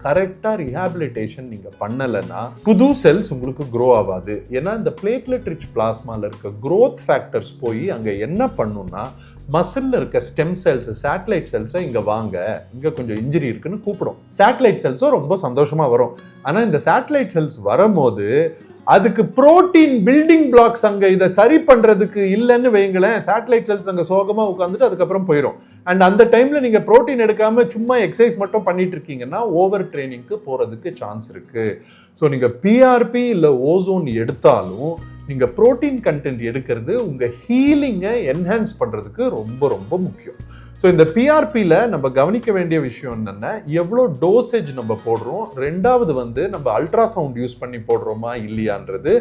கரெக்டா ரிஹாபிலிட்டேஷன் நீங்க பண்ணலைன்னா புது செல்ஸ் உங்களுக்கு க்ரோ ஆகாது. ஏன்னா இந்த பிளேட்லெட் ரிச் பிளாஸ்மால இருக்க க்ரோத் ஃபேக்டர்ஸ் போய் அங்க என்ன பண்ணும்னா, மசில்ல இருக்க ஸ்டெம் செல்ஸ், சேட்டலைட் செல்ஸை இங்க வாங்க, இங்க கொஞ்சம் இன்ஜுரி இருக்குன்னு கூப்பிடும். சேட்டலைட் செல்ஸும் ரொம்ப சந்தோஷமா வரும். ஆனா இந்த சேட்டலைட் செல்ஸ் வரும்போது அதுக்கு புரோட்டீன் பில்டிங் பிளாக்ஸ் அங்க இதை சரி பண்றதுக்கு இல்லைன்னு வைங்களேன், சேட்டலைட் செல்ஸ் அங்க சோகமா உட்காந்துட்டு அதுக்கப்புறம் போயிடும். அண்ட் அந்த டைம்ல நீங்க புரோட்டீன் எடுக்காம சும்மா எக்ஸசைஸ் மட்டும் பண்ணிட்டு இருக்கீங்கன்னா ஓவர் ட்ரைனிங்க்கு போறதுக்கு சான்ஸ் இருக்கு. ஸோ நீங்க பிஆர்பி இல்லை ஓசோன் எடுத்தாலும் நீங்க புரோட்டீன் கண்டென்ட் எடுக்கிறது உங்க ஹீலிங்கை என்ஹான்ஸ் பண்றதுக்கு ரொம்ப ரொம்ப முக்கியம். ஸோ இந்த பிஆர்பியில் நம்ம கவனிக்க வேண்டிய விஷயம் என்னென்னா, எவ்வளோ டோசேஜ் நம்ம போடுறோம், ரெண்டாவது வந்து நம்ம அல்ட்ராசவுண்ட் யூஸ் பண்ணி போடுறோமா இல்லையான்றது,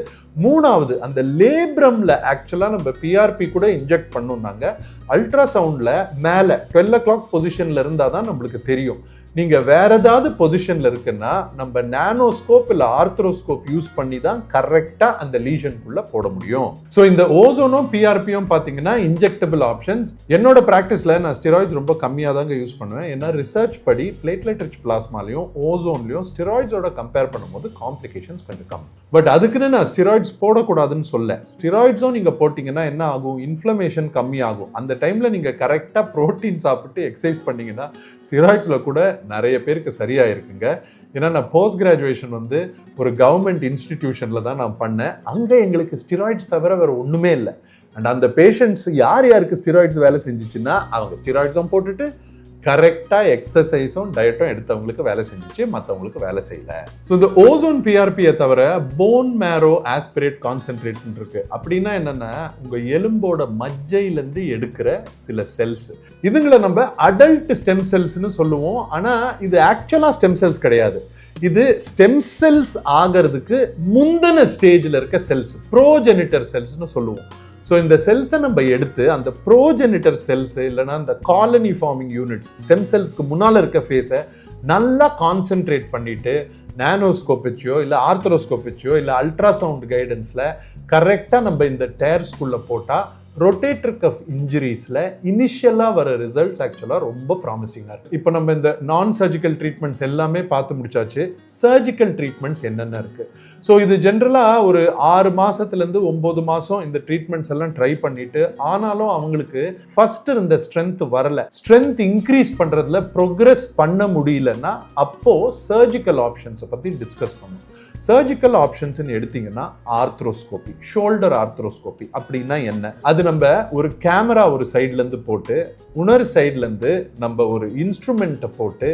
மூணாவது அந்த லேப்ரம்ல ஆக்சுவலாக நம்ம பிஆர்பி கூட இன்ஜெக்ட் பண்ணோம்னாங்க அல்ட்ராசவுண்டில் மேலே 12 o'clock பொசிஷனில் இருந்தால் தான் நம்மளுக்கு தெரியும். நீங்கள் வேற ஏதாவது பொசிஷனில் இருக்குன்னா நம்ம நானோஸ்கோப் இல்லை ஆர்த்ரோஸ்கோப் யூஸ் பண்ணி தான் கரெக்டாக அந்த லீஷனுக்குள்ள போட முடியும். ஸோ இந்த ஓசோனும் பிஆர்பியும் பார்த்தீங்கன்னா இன்ஜெக்டபிள் ஆப்ஷன்ஸ். என்னோட ப்ராக்டிஸில் நான் ஸ்டெராய்ட்ஸ் ரொம்ப கம்மியாக தாங்க யூஸ் பண்ணுவேன். ஏன்னா ரிசர்ச் படி பிளேட்லெட் ரிச் பிளாஸ்மாலையும் ஓசோன்லையும் ஸ்டெராய்ட்ஸோட கம்பேர் பண்ணும்போது காம்ப்ளிகேஷன்ஸ் கொஞ்சம் கம்மி. பட் அதுக்குன்னு நான் ஸ்டெராய்ட்ஸ் போடக்கூடாதுன்னு சொல்ல. ஸ்டெராய்ட்ஸும் நீங்கள் போட்டிங்கன்னா என்ன ஆகும், இன்ஃப்ளமேஷன் கம்மி ஆகும். அந்த டைமில் நீங்கள் கரெக்டாக ப்ரோட்டீன் சாப்பிட்டு எக்ஸசைஸ் பண்ணிங்கன்னா ஸ்டெராய்ட்ஸில் கூட நிறைய பேருக்கு சரியாயிருக்குங்க. ஏன்னா நான் போஸ்ட் கிராஜுவேஷன் வந்து ஒரு கவர்மெண்ட் இன்ஸ்டிடியூஷனில் தான் நான் பண்ணேன். அங்கே எங்களுக்கு ஸ்டெராய்ட்ஸ் தவிர வேறு ஒன்றுமே இல்லை. அண்ட் அந்த பேஷண்ட்ஸ் யாருக்கு ஸ்டெராய்ட்ஸ் வேலை செஞ்சிச்சுன்னா அவங்க ஸ்டெராய்ட்ஸும் போட்டுட்டு கரெக்டாக எக்ஸசைஸும் டயட்டும் எடுத்தவங்களுக்கு வேலை செஞ்சிச்சு, மற்றவங்களுக்கு வேலை செய்யல. ஸோ இந்த ஓசோன் பிஆர்பியை தவிர போன் மேரோ ஆஸ்பிரேட் கான்சென்ட்ரேட் இருக்கு. அப்படின்னா என்னன்னா, உங்க எலும்போட மஜ்ஜையிலேருந்து எடுக்கிற சில செல்ஸ், இதுங்களை நம்ம அடல்ட் ஸ்டெம் செல்ஸ்ன்னு சொல்லுவோம். ஆனால் இது ஆக்சுவலாக ஸ்டெம் செல்ஸ் கிடையாது. இது ஸ்டெம் செல்ஸ் ஆகிறதுக்கு முந்தின ஸ்டேஜில் இருக்க செல்ஸ், ப்ரோஜெனிட்டர் செல்ஸ்னு சொல்லுவோம். ஸோ இந்த செல்ஸை நம்ம எடுத்து அந்த ப்ரோஜெனிட்டர் செல்ஸ் இல்லைன்னா அந்த காலனி ஃபார்மிங் யூனிட்ஸ், ஸ்டெம் செல்ஸ்க்கு முன்னால் இருக்க ஃபேஸை நல்லா கான்சென்ட்ரேட் பண்ணிட்டு நானோஸ்கோப் வச்சோ இல்லை ஆர்த்ரோஸ்கோப் வச்சோ இல்லை அல்ட்ராசவுண்ட் கைடன்ஸில் கரெக்டாக நம்ம இந்த டேர்ஸ்குள்ளே போட்டால் ரொட்டேட்டர் கஃப் இன்ஜுரிஸ்ல இனிஷியலா வர ரிசல்ட்ஸ் ஆக்சுவலா ரொம்ப ப்ராமிசிங்கா இருக்கு. இப்போ நம்ம இந்த நான் சர்ஜிக்கல் ட்ரீட்மெண்ட்ஸ் எல்லாமே பார்த்து முடிச்சாச்சு. சர்ஜிக்கல் ட்ரீட்மெண்ட்ஸ் என்னென்ன இருக்கு? ஸோ இது ஜென்ரலா ஒரு 6 மாசத்துல இருந்து 9 மாசம் இந்த ட்ரீட்மெண்ட்ஸ் எல்லாம் ட்ரை பண்ணிட்டு, ஆனாலும் அவங்களுக்கு ஃபர்ஸ்ட் இருந்த ஸ்ட்ரென்த் வரல, ஸ்ட்ரென்த் இன்க்ரீஸ் பண்றதுல ப்ரோக்ரஸ் பண்ண முடியலன்னா அப்போ சர்ஜிக்கல் ஆப்ஷன்ஸை பத்தி டிஸ்கஸ் பண்ணுவோம். சர்ஜிக்கல் ஆப்ஷன்ஸ் எடுத்தீங்கன்னா ஆர்த்ரோஸ்கோபி, ஷோல்டர் ஆர்த்ரோஸ்கோபி அப்படின்னா என்ன? அது நம்ம ஒரு கேமரா ஒரு சைட்ல இருந்து போட்டு இன்னொரு சைட்ல இருந்து நம்ம ஒரு இன்ஸ்ட்ருமெண்ட்டை போட்டு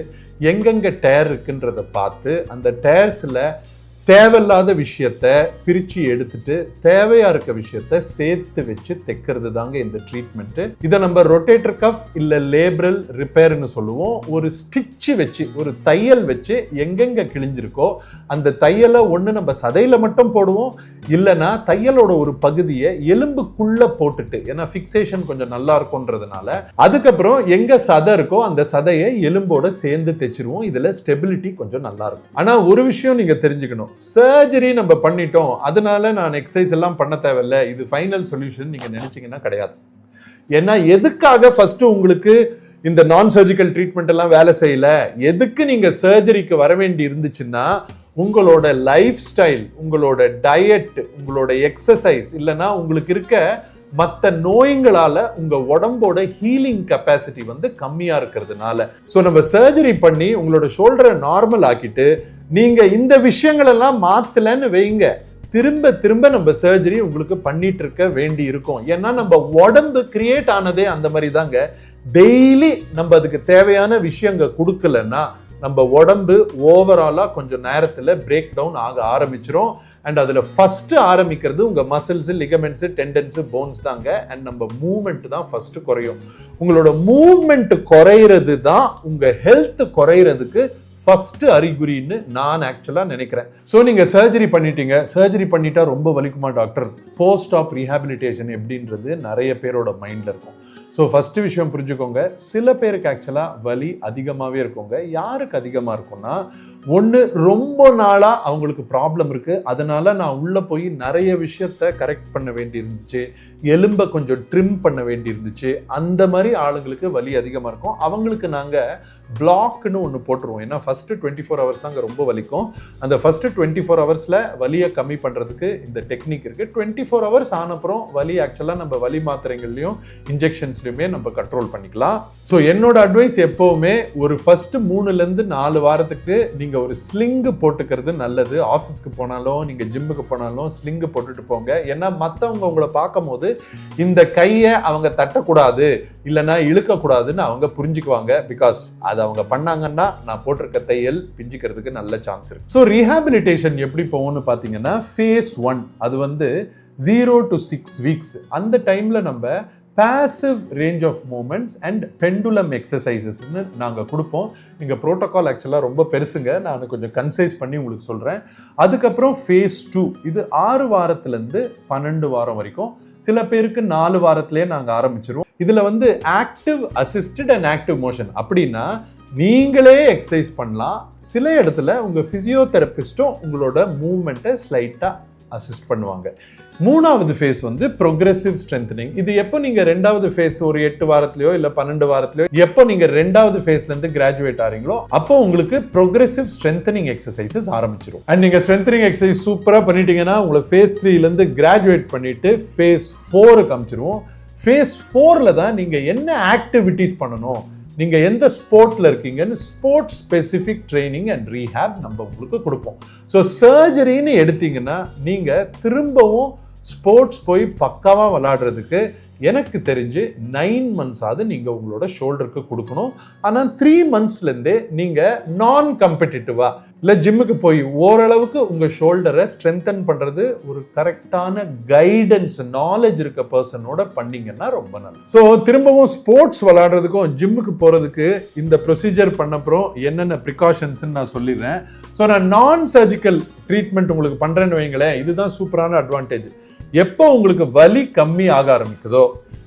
எங்கெங்க டேர் இருக்குன்றத பார்த்து அந்த டேர்ஸ்ல தேவையில்லாத விஷயத்த பிரிச்சு எடுத்துட்டு தேவையா இருக்க விஷயத்த சேர்த்து வச்சு தைக்கிறது தாங்க இந்த ட்ரீட்மெண்ட். இதை நம்ம ரொட்டேட்டர் கஃப் இல்ல லேப்ரல் ரிப்பேர்னு சொல்லுவோம். ஒரு ஸ்டிச் வச்சு, ஒரு தையல் வச்சு எங்கெங்க கிழிஞ்சிருக்கோ அந்த தையலை ஒண்ணு நம்ம சதையில மட்டும் போடுவோம், இல்லைன்னா தையலோட ஒரு பகுதியை எலும்புக்குள்ள போட்டுட்டு, ஏன்னா ஃபிக்சேஷன் கொஞ்சம் நல்லா இருக்கும்ன்றதுனால அதுக்கப்புறம் எங்க சதை இருக்கோ அந்த சதையை எலும்போட சேர்ந்து தைச்சிருவோம். இதுல ஸ்டெபிலிட்டி கொஞ்சம் நல்லா இருக்கும். ஆனா ஒரு விஷயம் நீங்க தெரிஞ்சுக்கணும், சர்ஜரி நம்ம பண்ணிட்டோம் அதனால நான் எக்ஸசைஸ் எல்லாம் பண்ண தேவையில்லை, இது ஃபைனல் சொல்யூஷன் நீங்க நினைச்சீங்கன்னா கிடையாது. ஏன்னா எதுக்காக ஃபர்ஸ்ட் உங்களுக்கு இந்த நான் சர்ஜிக்கல் ட்ரீட்மெண்ட் எல்லாம் வேலை செய்யல, எதுக்கு நீங்க சர்ஜரிக்கு வர வேண்டி இருந்துச்சுன்னா உங்களோட லைஃப் ஸ்டைல், உங்களோட டயட், உங்களோட எக்ஸசைஸ், இல்லைன்னா உங்களுக்கு இருக்க மற்ற நோய்களால உங்க உடம்போட ஹீலிங் கெப்பாசிட்டி வந்து கம்மியா இருக்கிறதுனால. ஸோ நம்ம சர்ஜரி பண்ணி உங்களோட ஷோல்டரை நார்மல் ஆக்கிட்டு நீங்க இந்த விஷயங்கள் எல்லாம் மாத்தலன்னு வைங்க, திரும்ப திரும்ப நம்ம சர்ஜரி உங்களுக்கு பண்ணிட்டு இருக்க வேண்டி இருக்கும். ஏன்னா நம்ம உடம்பு கிரியேட் ஆனதே அந்த மாதிரி தாங்க. டெய்லி நம்ம அதுக்கு தேவையான விஷயங்கள் கொடுக்கலன்னா நம்ம உடம்பு ஓவராலா கொஞ்சம் நேரத்துல பிரேக் டவுன் ஆக ஆரம்பிச்சிரும். அண்ட் அதுல ஃபர்ஸ்ட் ஆரம்பிக்கிறது உங்க மசில்ஸ், லிகமெண்ட்ஸ், டெண்டன்ஸ், போன்ஸ் தாங்க. அண்ட் நம்ம மூவ்மெண்ட் தான் ஃபர்ஸ்ட் குறையும். உங்களோட மூவ்மெண்ட் குறையிறது தான் உங்க ஹெல்த் குறையிறதுக்கு ஃபர்ஸ்ட் அறிகுறின்னு நான் ஆக்சுவலா நினைக்கிறேன். ஸோ நீங்க சர்ஜரி பண்ணிட்டீங்க, சர்ஜரி பண்ணிட்டா ரொம்ப வலிக்குமா டாக்டர்? போஸ்ட் ஆப் ரீஹாபிலிட்டேஷன் எப்படின்றது நிறைய பேரோட மைண்ட்ல இருக்கும். ஸோ ஃபர்ஸ்ட் விஷயம் புரிஞ்சுக்கோங்க, சில பேருக்கு ஆக்சுவலா வலி அதிகமாகவே இருக்குங்க. யாருக்கு அதிகமாக இருக்கும்னா, ஒன்று ரொம்ப நாளாக அவங்களுக்கு ப்ராப்ளம் இருக்கு, அதனால நான் உள்ள போய் நிறைய விஷயத்த கரெக்ட் பண்ண வேண்டி இருந்துச்சு, எலும்பை கொஞ்சம் ட்ரிம் பண்ண வேண்டி இருந்துச்சு, அந்த மாதிரி ஆளுங்களுக்கு வலி அதிகமாக இருக்கும். அவங்களுக்கு நாங்கள் பிளாக்னு ஒன்று போட்டுருவோம். ஏன்னா ஃபர்ஸ்ட் 24 ஹவர்ஸ் தாங்க ரொம்ப வலிக்கும். அந்த ஃபர்ஸ்ட் 24 ஹவர்ஸில் வலியை கம்மி பண்ணுறதுக்கு இந்த டெக்னிக் இருக்குது. 24 ஹவர்ஸ் ஆனப்புறம் வலி ஆக்சுவலாக நம்ம வலி மாத்திரைகள்லையும் இன்ஜெக்ஷன்ஸ்லையுமே நம்ம கண்ட்ரோல் பண்ணிக்கலாம். ஸோ என்னோட அட்வைஸ் எப்போவுமே ஒரு ஃபர்ஸ்ட் 3-4 வாரத்துக்கு நீங்கள் ஒரு ஸ்லிங்கு போட்டுக்கிறது நல்லது. ஆஃபீஸ்க்கு போனாலும் நீங்கள் ஜிம்முக்கு போனாலும் ஸ்லிங்கு போட்டுட்டு போங்க. ஏன்னா மற்றவங்க உங்களை பார்க்கும் போது இந்த கையை அவங்க தட்டக்கூடாது இல்லைன்னா இழுக்கக்கூடாதுன்னு அவங்க புரிஞ்சுக்குவாங்க. பிகாஸ் அது அவங்க பண்ணாங்கன்னா நான் போட்டிருக்க தையல் பிஞ்சிக்கிறதுக்கு நல்ல சான்ஸ் இருக்கு. ஸோ ரீஹாபிலிட்டேஷன் எப்படி போகும்னு பார்த்தீங்கன்னா, ஃபேஸ் 1 அது வந்து 0 to 6 weeks. அந்த டைம்ல நம்ம passive range of movements and pendulum exercises நாங்கள் கொடுப்போம். நீங்கள் ப்ரோட்டோகால் ஆக்சுவலாக ரொம்ப பெருசுங்க, நான் கொஞ்சம் கன்சைஸ் பண்ணி உங்களுக்கு சொல்கிறேன். அதுக்கப்புறம் ஃபேஸ் 2 இது 6 வாரத்துலேருந்து 12 வாரம் வரைக்கும், சில பேருக்கு 4 வாரத்திலேயே நாங்கள் ஆரம்பிச்சிருவோம். இதில் வந்து active assisted and active motion அப்படின்னா நீங்களே எக்ஸசைஸ் பண்ணலாம். சில இடத்துல உங்கள் ஃபிசியோதெரபிஸ்டும் உங்களோட மூவ்மெண்ட்டை ஸ்லைட்டாக அசிஸ்ட் பண்ணுவாங்க. 3வது ஃபேஸ் வந்து ப்ரோக்ரெசிவ் ஸ்ட்ரென்தனிங். இது எப்போ நீங்க 2வது ஃபேஸ் ஒரு 8 வாரத்திலயோ இல்ல 12 வாரத்திலயோ எப்போ நீங்க 2வது ஃபேஸ்ல இருந்து கிராஜுவேட் ஆறீங்களோ அப்போ உங்களுக்கு ப்ரோக்ரெசிவ் ஸ்ட்ரென்தனிங் எக்ஸசைசஸ் ஆரம்பிச்சிடும். அண்ட் நீங்க ஸ்ட்ரென்தனிங் எக்ஸசைஸ் சூப்பரா பண்ணிட்டீங்கன்னா உங்களை ஃபேஸ் 3ல இருந்து கிராஜுவேட் பண்ணிட்டு ஃபேஸ் 4க்கு அனுப்பிச்சிருவோம். ஃபேஸ் 4ல தான் நீங்க என்ன ஆக்டிவிட்டிஸ் பண்ணணும், நீங்க எந்த ஸ்போர்ட்ல இருக்கீங்கன்னு sport specific training and rehab நம்ம உங்களுக்கு கொடுப்போம். ஸோ சர்ஜரின்னு எடுத்தீங்கன்னா நீங்க திரும்பவும் ஸ்போர்ட்ஸ் போய் பக்காவா விளையாடுறதுக்கு எனக்கு தெரிஞ்சு 9 months ஆகுது நீங்க உங்களோட ஷோல்டருக்கு கொடுக்கணும். ஆனா 3 monthsலேருந்தே நீங்க நான் காம்படிட்டிவா இல்ல ஜிம்முக்கு போய் ஓரளவுக்கு உங்க ஷோல்டரை ஸ்ட்ரென்தன் பண்றது ஒரு கரெக்டான கைடன்ஸ் நாலேஜ் இருக்க பர்சனோட பண்ணீங்கன்னா ரொம்ப நல்லது. ஸோ திரும்பவும் ஸ்போர்ட்ஸ் விளையாடுறதுக்கும் ஜிம்முக்கு போறதுக்கு இந்த ப்ரொசீஜர் பண்ணப்புறம் என்னென்ன ப்ரிகாஷன்ஸ் நான் சொல்லிடுறேன். ஸோ நான் நான் சர்ஜிக்கல் ட்ரீட்மெண்ட் உங்களுக்கு பண்றேன்னு வைங்களேன், இதுதான் சூப்பரான அட்வான்டேஜ். எப்போ உங்களுக்கு வலி கம்மி ஆக ஆரம்பிக்குதோ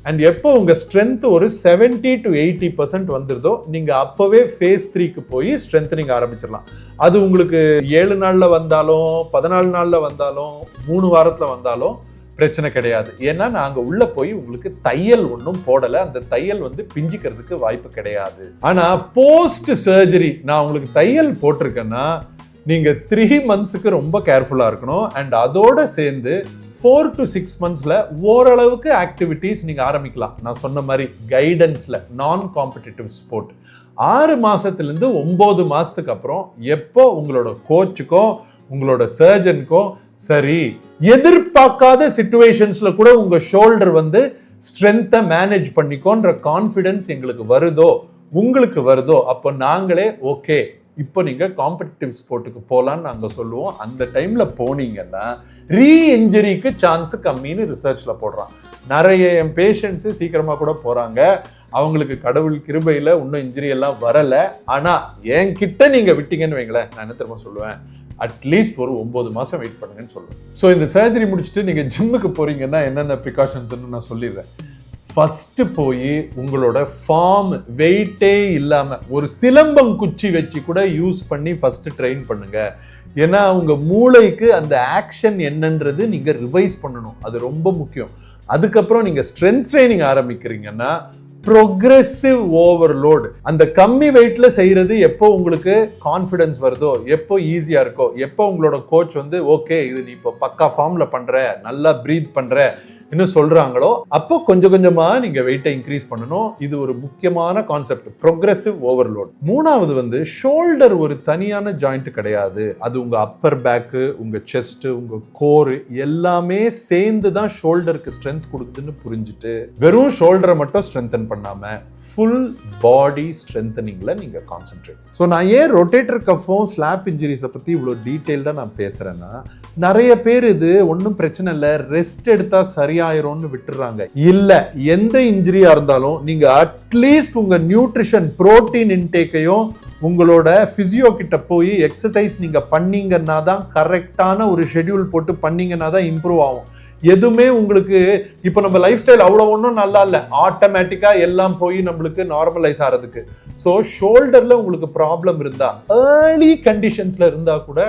அண்ட் எப்போ உங்க ஸ்ட்ரென்த் ஒரு 70 to 80% வந்துருதோ நீங்க அப்பவே ஃபேஸ் 3க்கு போய் ஸ்ட்ரென்தனிங் ஆரம்பிச்சிடலாம். அது உங்களுக்கு 7 நாள்ல வந்தாலும் 14 நாள்ல வந்தாலும் 3 வாரத்துல வந்தாலும் பிரச்சனை கிடையாது. ஏன்னா நாங்க உள்ள போய் உங்களுக்கு தையல் ஒன்றும் போடல, அந்த தையல் வந்து பிஞ்சிக்கிறதுக்கு வாய்ப்பு கிடையாது. ஆனா போஸ்ட் சர்ஜரி நான் உங்களுக்கு தையல் போட்டிருக்கேன்னா நீங்க 3 monthsக்கு ரொம்ப கேர்ஃபுல்லா இருக்கணும். அண்ட் அதோட சேர்ந்து 4 to 6 monthsல ஓரளவுக்கு ஆக்டிவிட்டிஸ் நீங்க ஆரம்பிக்கலாம். நான் சொன்ன மாதிரி கைடன்ஸ்ல நான் காம்படிட்டிவ் ஸ்போர்ட் 6 மாசத்திலிருந்து 9 மாசத்துக்கு அப்புறம் எப்போ உங்களோட கோச்சுக்கோ உங்களோட சர்ஜனுக்கோ சரி எதிர்பார்க்காத சிச்சுவேஷன்ஸ்ல கூட உங்க ஷோல்டர் வந்து ஸ்ட்ரென்த்தை மேனேஜ் பண்ணிக்கோன்ற கான்ஃபிடன்ஸ் எங்களுக்கு வருதோ உங்களுக்கு வருதோ அப்போ நாங்களே ஓகே இப்போ நீங்க காம்படிட்டிவ் ஸ்போர்ட்டுக்கு போலான்னு நாங்க சொல்லுவோம். அந்த டைம்ல போனீங்கன்னா ரீஇன்ஜரிக்கு சான்ஸ் கம்மின்னு ரிசர்ச்ல போடுறான். நிறைய என் பேஷண்ட்ஸ் சீக்கிரமா கூட போறாங்க, அவங்களுக்கு கடவுள் கிருபையில இன்னும் இன்ஜுரி எல்லாம் வரல. ஆனா என்கிட்ட நீங்க விட்டீங்கன்னு வைங்களேன், நான் என்ன தெரியுமா சொல்லுவேன், அட்லீஸ்ட் ஒரு 9 மாசம் வெயிட் பண்ணுங்கன்னு சொல்லுவேன். ஸோ இந்த சர்ஜரி முடிச்சுட்டு நீங்க ஜிம்முக்கு போறீங்கன்னா என்னென்ன ப்ரிகாஷன்ஸ் நான் சொல்லிடுறேன். ஃபர்ஸ்ட் போய் உங்களோட ஃபார்ம் வெயிட்டே இல்லாம ஒரு சிலம்பங்குச்சி வச்சு கூட யூஸ் பண்ணி ஃபர்ஸ்ட் ட்ரெயின் பண்ணுங்க. ஏன்னா உங்க மூளைக்கு அந்த ஆக்ஷன் என்னன்றது நீங்க ரிவைஸ் பண்ணணும், அது ரொம்ப முக்கியம். அதுக்கப்புறம் நீங்க ஸ்ட்ரென்த் ட்ரைனிங் ஆரம்பிக்கிறீங்கன்னா ப்ரோக்ரெசிவ் ஓவர்லோட், அந்த கம்மி வெயிட்ல செய்யறது எப்போ உங்களுக்கு கான்ஃபிடன்ஸ் வருதோ, எப்போ ஈஸியா இருக்கோ, எப்போ உங்களோட கோச் வந்து ஓகே இது நீ இப்போ பக்கா ஃபார்ம்ல பண்ற, நல்லா பிரீத் பண்ற இன்னும் சொல்றாங்களோ அப்போ கொஞ்சம் கொஞ்சமா நீங்க வெயிட்டை இன்க்ரீஸ் பண்ணணும். இது ஒரு முக்கியமான கான்செப்ட், ப்ரோக்ரெசிவ் ஓவர்லோட். மூணாவது வந்து ஷோல்டர் ஒரு தனியான ஜாயிண்ட் கிடையாது, அது உங்க அப்பர் பேக்கு, உங்க செஸ்ட், உங்க கோர் எல்லாமே சேர்ந்து தான் ஷோல்டருக்கு ஸ்ட்ரென்த் கொடுக்குதுன்னு புரிஞ்சுட்டு வெறும் ஷோல்டரை மட்டும் ஸ்ட்ரென்தன் பண்ணாம ஃபுல் பாடி ஸ்ட்ரென்தனிங்ல நீங்க கான்சென்ட்ரேட். ஸோ நான் ஏன் ரொட்டேட்டர் கஃபும் ஸ்லாப் இன்ஜுரிஸை பத்தி இவ்வளோ டீட்டெயில்டா நான் பேசுறேன்னா, நிறைய பேர் இது ஒன்றும் பிரச்சனை இல்லை ரெஸ்ட் எடுத்தா சரியாயிரும்னு விட்டுறாங்க. இல்ல எந்த இன்ஜுரியா இருந்தாலும் நீங்க அட்லீஸ்ட் உங்க நியூட்ரிஷன் புரோட்டீன் இன்டேக்கையும் உங்களோட பிசியோ கிட்ட போய் எக்ஸசைஸ் நீங்க பண்ணீங்கன்னா தான், கரெக்டான ஒரு ஷெட்யூல் போட்டு பண்ணீங்கன்னா தான் இம்ப்ரூவ் ஆகும். எதுவுமே உங்களுக்கு இப்போ நம்ம லைஃப் ஸ்டைல் அவ்வளோ ஒன்றும் நல்லா இல்லை, ஆட்டோமேட்டிக்கா எல்லாம் போய் நம்மளுக்கு நார்மலைஸ் ஆகிறதுக்கு. ஸோ ஷோல்டர்ல உங்களுக்கு ப்ராப்ளம் இருந்தா ஏர்லி கண்டிஷன்ஸ்ல இருந்தா கூட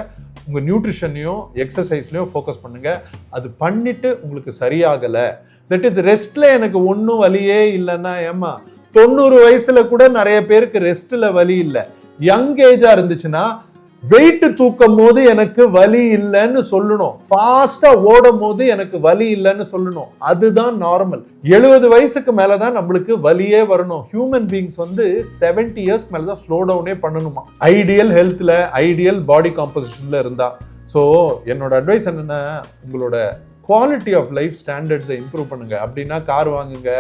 உங்க நியூட்ரிஷனையும் எக்ஸசைஸ்லயும் ஃபோக்கஸ் பண்ணுங்க. அது பண்ணிட்டு உங்களுக்கு சரியாகலை, தட் இஸ் ரெஸ்ட்ல எனக்கு ஒன்றும் வலியே இல்லைன்னா, ஏமா 90 வயசுல கூட நிறைய பேருக்கு ரெஸ்ட்ல வலி இல்லை. யங் ஏஜா இருந்துச்சுன்னா வெயிட் தூக்கும் போது எனக்கு வலி இல்லைன்னு சொல்லணும், ஃபாஸ்டா ஓடும் போது எனக்கு வலி இல்லைன்னு சொல்லணும், அதுதான் நார்மல். 70 வயசுக்கு மேலதான் நம்மளுக்கு வலியே வரணும். ஹியூமன் பீயிங்ஸ் வந்து 70 இயர்ஸ்க்கு மேலதான் ஸ்லோ டவுனே பண்ணணுமா, ஐடியல் ஹெல்த்ல ஐடியல் பாடி காம்போசிஷன்ல இருந்தா. ஸோ என்னோட அட்வைஸ் என்னன்னா, உங்களோட குவாலிட்டி ஆஃப் லைஃப் ஸ்டாண்டர்ட்ஸை இம்ப்ரூவ் பண்ணுங்க. அப்படின்னா கார் வாங்குங்க,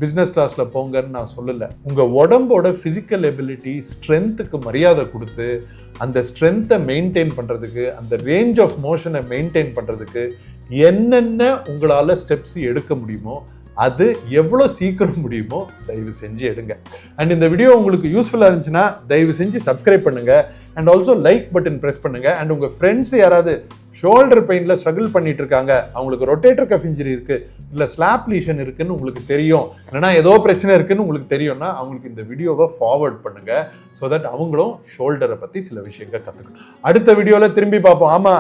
பிஸ்னஸ் கிளாஸ்ல போங்கன்னு நான் சொல்லலை. உங்க உடம்போட பிசிக்கல் எபிலிட்டி ஸ்ட்ரென்த்துக்கு மரியாதை கொடுத்து அந்த ஸ்ட்ரென்த்தை மெயின்டைன் பண்றதுக்கு, அந்த ரேஞ்ச் ஆஃப் மோஷனை மெயின்டைன் பண்றதுக்கு என்னென்ன உங்களால ஸ்டெப்ஸ் எடுக்க முடியுமோ அது எவ்வளோ சீக்கிரம் முடியுமோ தயவு செஞ்சு எடுங்க. அண்ட் இந்த வீடியோ உங்களுக்கு யூஸ்ஃபுல்லாக இருந்துச்சுன்னா தயவு செஞ்சு சப்ஸ்கிரைப் பண்ணுங்க. And also like button press பண்ணுங்க. அண்ட் உங்க ஃப்ரெண்ட்ஸ் யாராவது ஷோல்டர் பெயின்ல ஸ்ட்ரகிள் பண்ணிட்டு இருக்காங்க, அவங்களுக்கு ரொட்டேட்டர் கஃப் இன்ஜுரி இருக்கு, இல்ல ஸ்லாப் லீஷன் இருக்குன்னு உங்களுக்கு தெரியும், இல்லைன்னா ஏதோ பிரச்சனை இருக்குன்னு உங்களுக்கு தெரியும்னா அவங்களுக்கு இந்த வீடியோவை ஃபார்வர்ட் பண்ணுங்க. ஸோ தட் அவங்களும் ஷோல்டரை பத்தி சில விஷயங்கள் கத்துக்கணும். அடுத்த வீடியோல திரும்பி பார்ப்போம். ஆமா,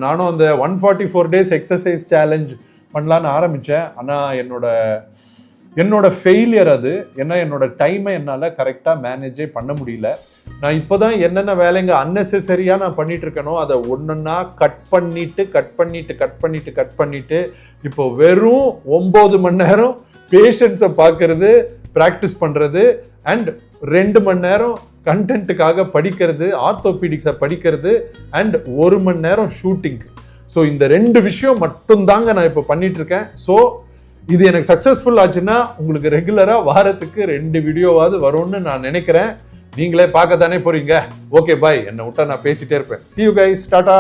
நானும் அந்த 144 days எக்ஸசைஸ் சேலஞ்ச் பண்ணலான்னு ஆரம்பித்தேன். ஆனால் என்னோட ஃபெயிலியர் அது. ஏன்னா என்னோட டைமை என்னால் கரெக்டாக மேனேஜே பண்ண முடியல. நான் இப்போ தான் என்னென்ன வேலைங்க அன்னெசரியாக நான் பண்ணிட்டு இருக்கேனோ அதை ஒன்றா கட் பண்ணிட்டு இப்போ வெறும் 9 மணி நேரம் பேஷண்ட்ஸை பார்க்கறது, ப்ராக்டிஸ் பண்ணுறது, அண்ட் 2 மணி நேரம் கண்டென்ட்டுக்காக படிக்கிறது, ஆர்த்தோபீடிக்ஸை படிக்கிறது, அண்ட் 1 மணி நேரம் ஷூட்டிங்க்கு. ஸோ இந்த 2 விஷயம் மட்டும்தாங்க நான் இப்போ பண்ணிட்டு இருக்கேன். ஸோ இது எனக்கு சக்ஸஸ்ஃபுல் ஆச்சுன்னா உங்களுக்கு ரெகுலராக வாரத்துக்கு 2 வீடியோவாவது வரும்னு நான் நினைக்கிறேன். நீங்களே பார்க்க தானே போறீங்க. ஓகே பாய், என்னை விட்டா நான் பேசிட்டே இருப்பேன். See you guys, Tata.